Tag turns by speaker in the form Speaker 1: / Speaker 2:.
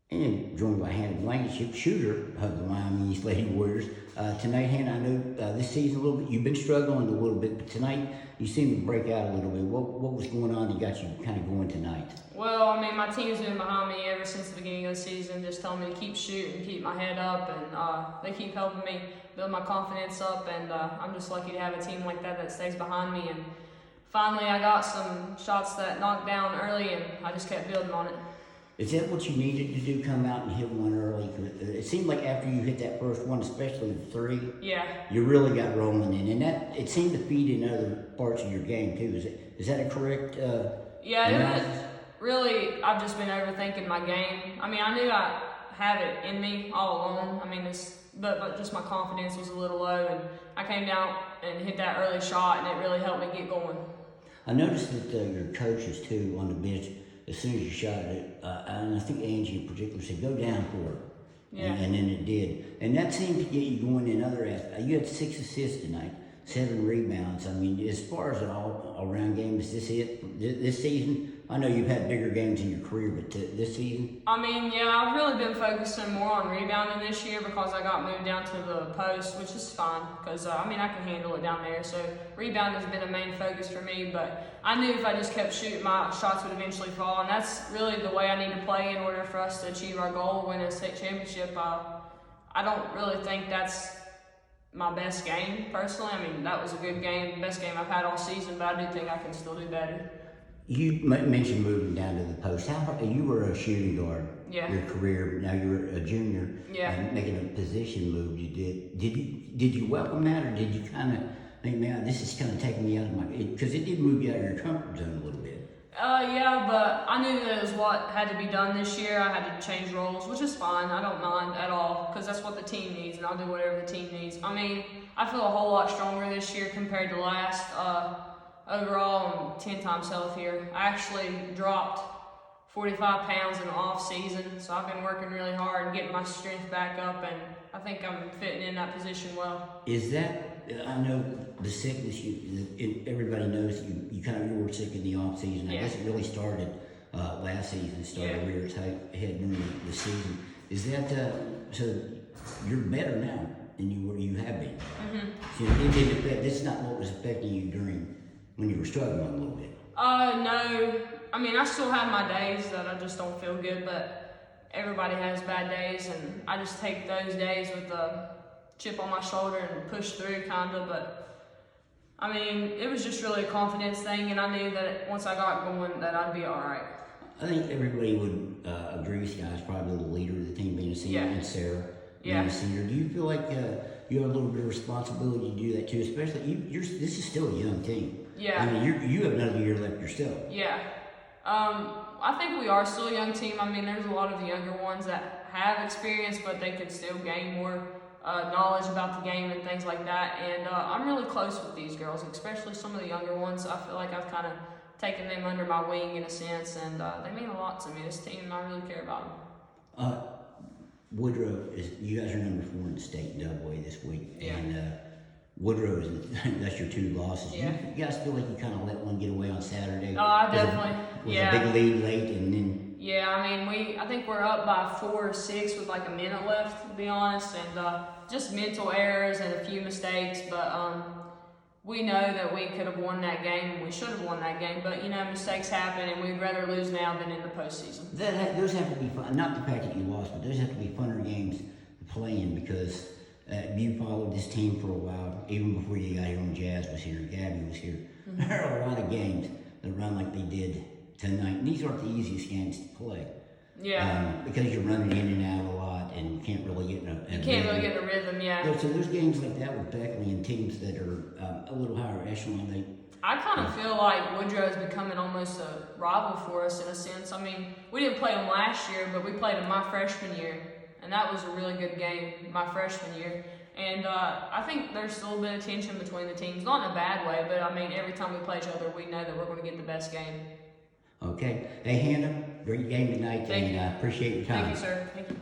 Speaker 1: And joined by Hannah Blankenship, shooter of the Wyoming East Lady Warriors. Tonight, Hannah, I know this season a little bit, you've been struggling a little bit, but tonight you seem to break out a little bit. What was going on that got you kind of going tonight?
Speaker 2: Well, I mean, my team's been behind me ever since the beginning of the season, just telling me to keep shooting, keep my head up, and they keep helping me build my confidence up, and I'm just lucky to have a team like that stays behind me. And finally, I got some shots that knocked down early, and I just kept building on it.
Speaker 1: Is that what you needed to do, come out and hit one early? It seemed like after you hit that first one, especially the three, you really got rolling in, and that it seemed to feed in other parts of your game too. Is that a correct?
Speaker 2: Yeah, it was really. I've just been overthinking my game. I mean, I knew I have it in me all along. I mean, but just my confidence was a little low, and I came down and hit that early shot, and it really helped me get going.
Speaker 1: I noticed that your coaches too on the bench, as soon as you shot it, and I think Angie in particular said, go down for it.
Speaker 2: Yeah.
Speaker 1: And then it did. And that seemed to get you going in other aspects. You had 6 assists tonight, 7 rebounds. I mean, as far as an all-around game, is this it this season? I know you've had bigger games in your career, but this season?
Speaker 2: I mean, yeah, I've really been focusing more on rebounding this year because I got moved down to the post, which is fine because, I mean, I can handle it down there. So rebounding has been a main focus for me, but I knew if I just kept shooting, my shots would eventually fall, and that's really the way I need to play in order for us to achieve our goal, win a state championship. I don't really think that's my best game, personally. I mean, that was a good game, best game I've had all season, but I do think I can still do better.
Speaker 1: You mentioned moving down to the post. You were a shooting guard your career, now you're a junior and making a position move. You did you welcome that, or did you kind of think, man, this is kind of taking me out of my, because it did move you out of your comfort zone a little bit?
Speaker 2: Yeah, but I knew that it was what had to be done this year. I had to change roles, which is fine. I don't mind at all because that's what the team needs, and I'll do whatever the team needs. I mean, I feel a whole lot stronger this year compared to last. Overall, I'm 10 times healthier. I actually dropped 45 pounds in the off season, so I've been working really hard and getting my strength back up, and I think I'm fitting in that position well.
Speaker 1: Is that, I know the sickness, everybody knows you were sick in the off season. I guess it really started last season, started rear its head during the season. Is that, so you're better now than you have been? Mm-hmm. So this is not what was affecting you when you were struggling a little bit?
Speaker 2: No. I mean, I still have my days that I just don't feel good, but everybody has bad days, and I just take those days with a chip on my shoulder and push through, kinda. But I mean, it was just really a confidence thing, and I knew that once I got going that I'd be all right.
Speaker 1: I think everybody would agree Sky's probably the leader of the team, being a senior, and Sarah being a senior. Do you feel like you have a little bit of responsibility to do that too, especially this is still a young team?
Speaker 2: Yeah.
Speaker 1: I mean, you have another year left yourself.
Speaker 2: Yeah. I think we are still a young team. I mean, there's a lot of the younger ones that have experience, but they could still gain more knowledge about the game and things like that. And I'm really close with these girls, especially some of the younger ones. I feel like I've kind of taken them under my wing in a sense, and they mean a lot to me, this team, and I really care about them.
Speaker 1: Woodrow, you guys are number 4 in the state in AA this week. Yeah. And Woodrow, that's your 2 losses.
Speaker 2: Yeah.
Speaker 1: You guys feel like you kind of let one get away on Saturday?
Speaker 2: Oh, I definitely.
Speaker 1: Was a big lead late, and then.
Speaker 2: Yeah, I mean, I think we're up by 4 or 6 with like a minute left, to be honest, and just mental errors and a few mistakes. But we know that we could have won that game. We should have won that game, but mistakes happen, and we'd rather lose now than in the postseason.
Speaker 1: Those have to be fun. Not the fact that you lost, but those have to be funner games to play in because. You followed this team for a while, even before you got here when Jazz was here, Gabby was here. Mm-hmm. There are a lot of games that run like they did tonight. And these aren't the easiest games to play.
Speaker 2: Yeah.
Speaker 1: Because you're running in and out a lot and can't really get in
Speaker 2: a rhythm, yeah.
Speaker 1: So there's games like that with Beckley and teams that are a little higher echelon.
Speaker 2: I kind of feel like Woodrow is becoming almost a rival for us in a sense. I mean, we didn't play them last year, but we played them my freshman year. And that was a really good game my freshman year. And I think there's still a bit of tension between the teams, not in a bad way, but I mean, every time we play each other, we know that we're going to get the best game.
Speaker 1: Okay. Hey, Hannah, great game tonight, and I appreciate your time.
Speaker 2: Thank you, sir. Thank you.